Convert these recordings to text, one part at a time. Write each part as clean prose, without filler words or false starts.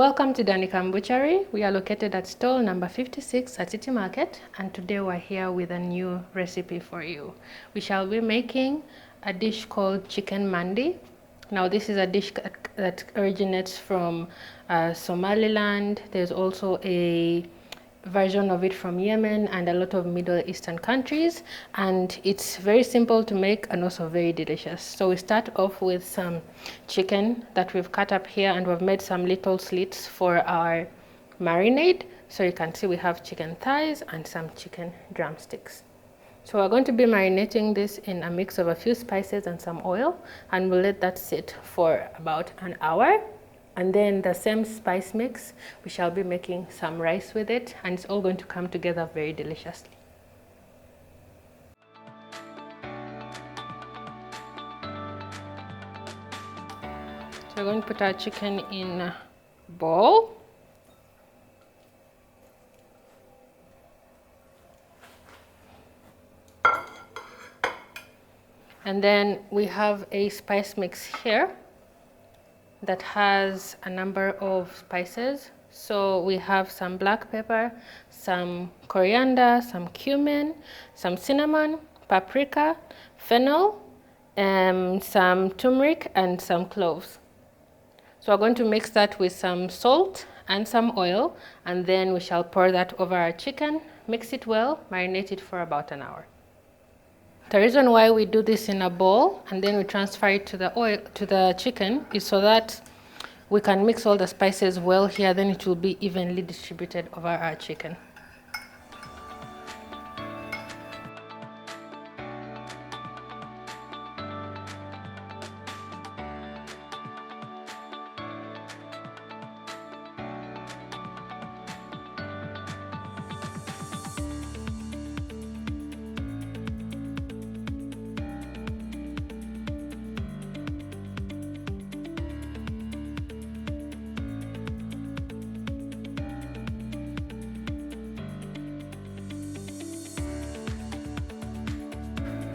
Welcome to Danikam Butchery. We are located at stall number 56 at City Market, and today we're here with a new recipe for you. We shall be making a dish called chicken mandi. Now this is a dish that originates from Somaliland. There's also a version of it from Yemen and a lot of Middle Eastern countries, and it's very simple to make and also very delicious. So we start off with some chicken that we've cut up here, and we've made some little slits for our marinade. So you can see we have chicken thighs and some chicken drumsticks. So we're going to be marinating this in a mix of a few spices and some oil, and we'll let that sit for about an hour. And then the same spice mix, we shall be making some rice with it, and it's all going to come together very deliciously. So we're going to put our chicken in a bowl. And then we have a spice mix here that has a number of spices. So we have some black pepper, some coriander, some cumin, some cinnamon, paprika, fennel, some turmeric, and some cloves. So we're going to mix that with some salt and some oil, and then we shall pour that over our chicken, mix it well, marinate it for about an hour. The reason why we do this in a bowl and then we transfer it to the chicken is so that we can mix all the spices well here, then it will be evenly distributed over our chicken.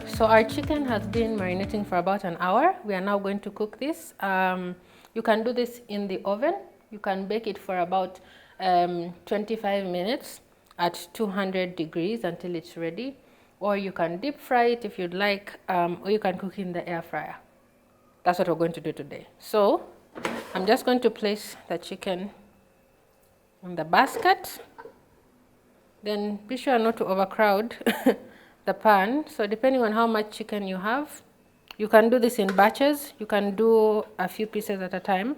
So our chicken has been marinating for about an hour. We are now going to cook this. You can do this in the oven. You can bake it for about 25 minutes at 200 degrees until it's ready. Or you can deep fry it if you'd like, or you can cook in the air fryer. That's what we're going to do today. So I'm just going to place the chicken in the basket. Then be sure not to overcrowd the pan. So depending on how much chicken you have, you can do this in batches. You can do a few pieces at a time,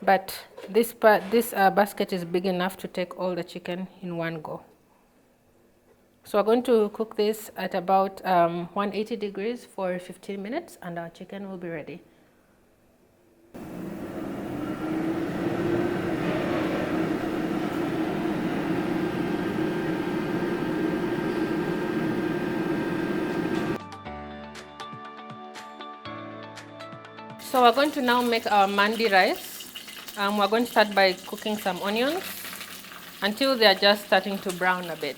but this basket is big enough to take all the chicken in one go. So we're going to cook this at about 180 degrees for 15 minutes, and our chicken will be ready. So we're going to now make our mandi rice. We're going to start by cooking some onions until they are just starting to brown a bit.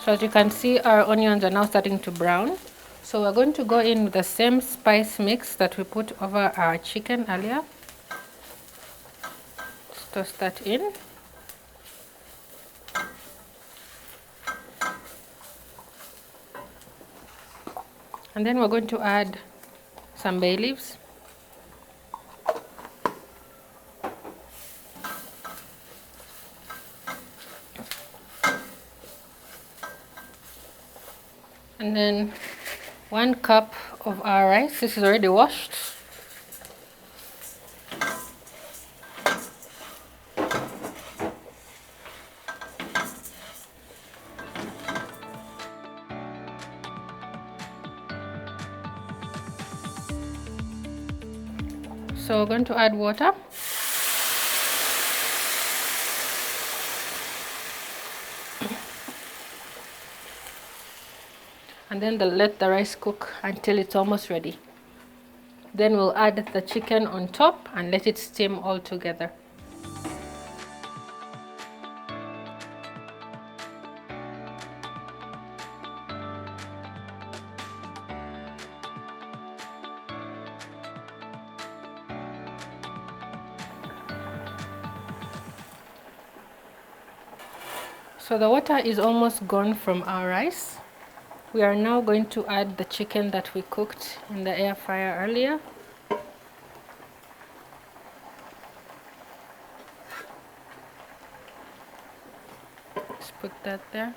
So as you can see, our onions are now starting to brown. So we're going to go in with the same spice mix that we put over our chicken earlier. Let's toss that in. And then we're going to add some bay leaves. And then 1 cup of our rice. This is already washed. So we're going to add water. And then let the rice cook until it's almost ready. Then we'll add the chicken on top and let it steam all together. So the water is almost gone from our rice. We are now going to add the chicken that we cooked in the air fryer earlier. Let's put that there.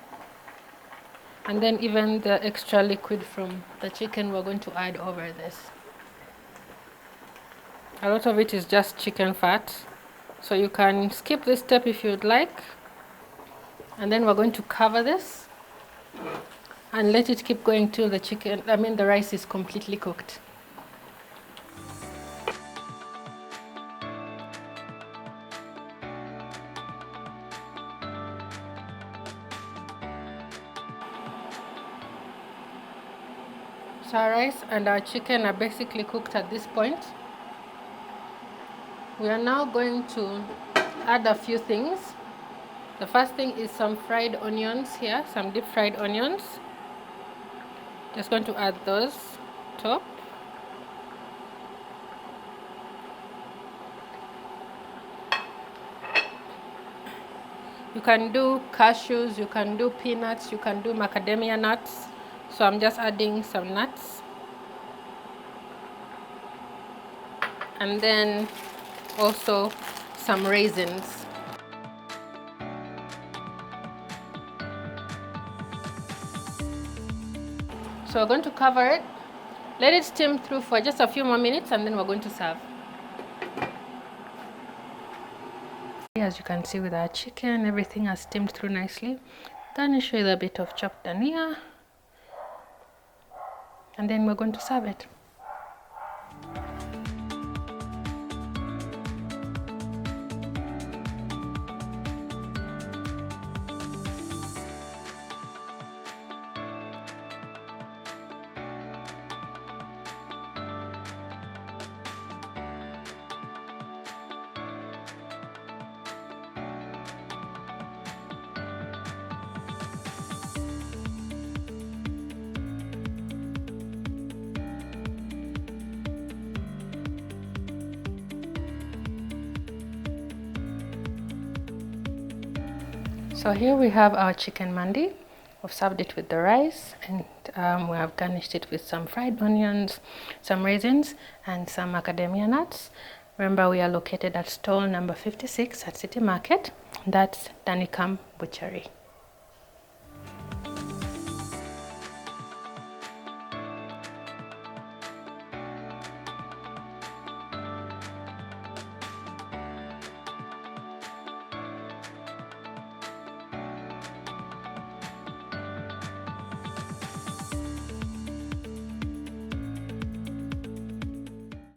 And then even the extra liquid from the chicken we're going to add over this. A lot of it is just chicken fat, so you can skip this step if you'd like. And then we're going to cover this and let it keep going till the rice is completely cooked. So our rice and our chicken are basically cooked at this point. We are now going to add a few things. The first thing is some fried onions here, some deep fried onions. Just going to add those top. You can do cashews, you can do peanuts, you can do macadamia nuts. So I'm just adding some nuts. And then also some raisins. So we're going to cover it, let it steam through for just a few more minutes, and then we're going to serve. As you can see with our chicken, everything has steamed through nicely. Garnish with a bit of chopped dhania, and then we're going to serve it. So here we have our chicken mandi. We've served it with the rice, and we have garnished it with some fried onions, some raisins, and some macadamia nuts. Remember, we are located at stall number 56 at City Market. That's Danicam Butchery.